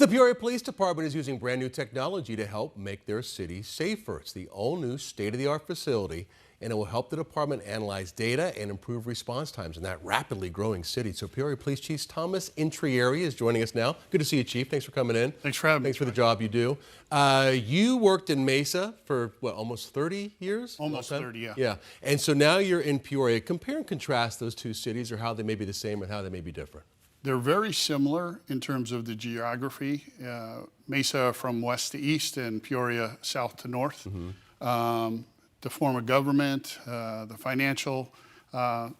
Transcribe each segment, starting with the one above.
The Peoria Police Department is using brand new technology to help make their city safer. It's the all-new state-of-the-art facility, and it will help the department analyze data and improve response times in that rapidly growing city. So Peoria Police Chief Thomas Intrieri is joining us now. Good to see you, Chief. Thanks for coming in. Thanks for having me. Thanks for the job you do. You worked in Mesa for, what, almost 30 years? Almost 30, yeah. Yeah. And so now you're in Peoria. Compare and contrast those two cities, or how they may be the same and how they may be different. They're very similar in terms of the geography. Mesa from west to east and Peoria south to north. The form of government, the financial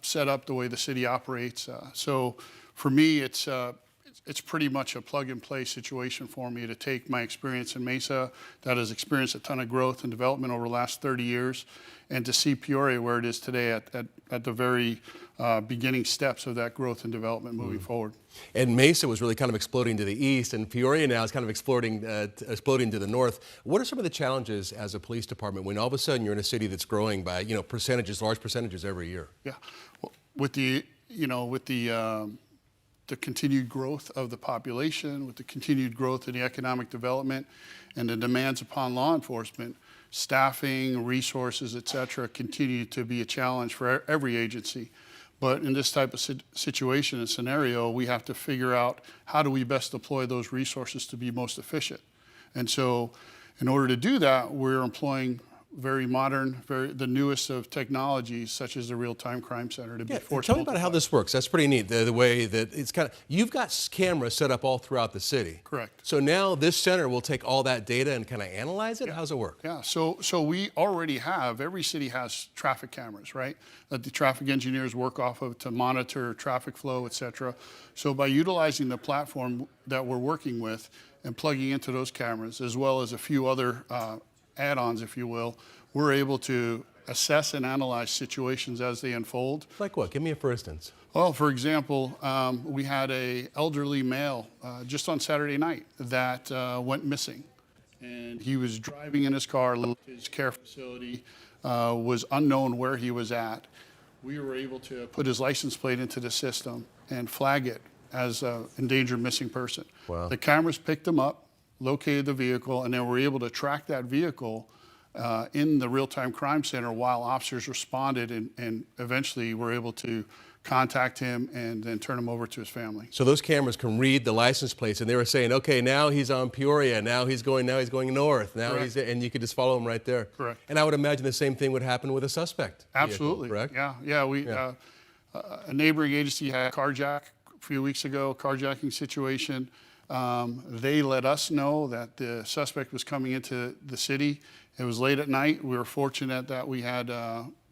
setup, the way the city operates. So for me, it's pretty much a plug-and-play situation for me to take my experience in Mesa that has experienced a ton of growth and development over the last 30 years, and to see Peoria where it is today at the very beginning steps of that growth and development moving forward. And Mesa was really kind of exploding to the east, and Peoria now is kind of exploding to the north. What are some of the challenges as a police department when all of a sudden you're in a city that's growing by, percentages, large percentages every year? Yeah, well, with the continued growth of the population, with the continued growth in the economic development and the demands upon law enforcement, staffing, resources, et cetera, continue to be a challenge for every agency. But in this type of situation and scenario, we have to figure out how do we best deploy those resources to be most efficient. And so in order to do that, we're employing very modern, the newest of technologies, such as the real-time crime center to be force Tell me multiplied. about how this works. That's pretty neat, the way that it's kind of, you've got cameras set up all throughout the city. Correct. So now this center will take all that data and kind of analyze it? Yeah. How's it work? Yeah, so we already have, every city has traffic cameras, right? That the traffic engineers work off of to monitor traffic flow, et cetera. So by utilizing the platform that we're working with and plugging into those cameras, as well as a few other add-ons, if you will, we're able to assess and analyze situations as they unfold. Like what? Give me a for instance. Well, for example, we had an elderly male just on Saturday night that went missing. And he was driving in his car to his care facility, was unknown where he was at. We were able to put his license plate into the system and flag it as an endangered missing person. Wow. The cameras picked him up, located the vehicle, and then we're able to track that vehicle in the real-time crime center while officers responded, and eventually were able to contact him and then turn him over to his family. So those cameras can read the license plates, and they were saying, okay, now he's on Peoria, now he's going north, now Correct. and you could just follow him right there. Correct. And I would imagine the same thing would happen with a suspect. Absolutely. Vehicle, correct? Yeah. A neighboring agency had a carjack a few weeks ago, carjacking situation. They let us know that the suspect was coming into the city. It was late at night. We were fortunate that we had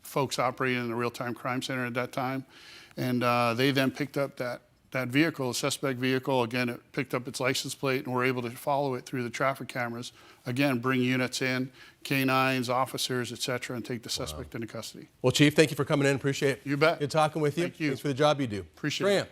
folks operating in the real-time crime center at that time. And they then picked up that vehicle, a suspect vehicle. Again, it picked up its license plate, and we're able to follow it through the traffic cameras. Again, bring units in, canines, officers, et cetera, and take the suspect into custody. Well, Chief, thank you for coming in. Appreciate it. You bet. Good talking with you. Thank you. Thanks for the job you do. Appreciate it.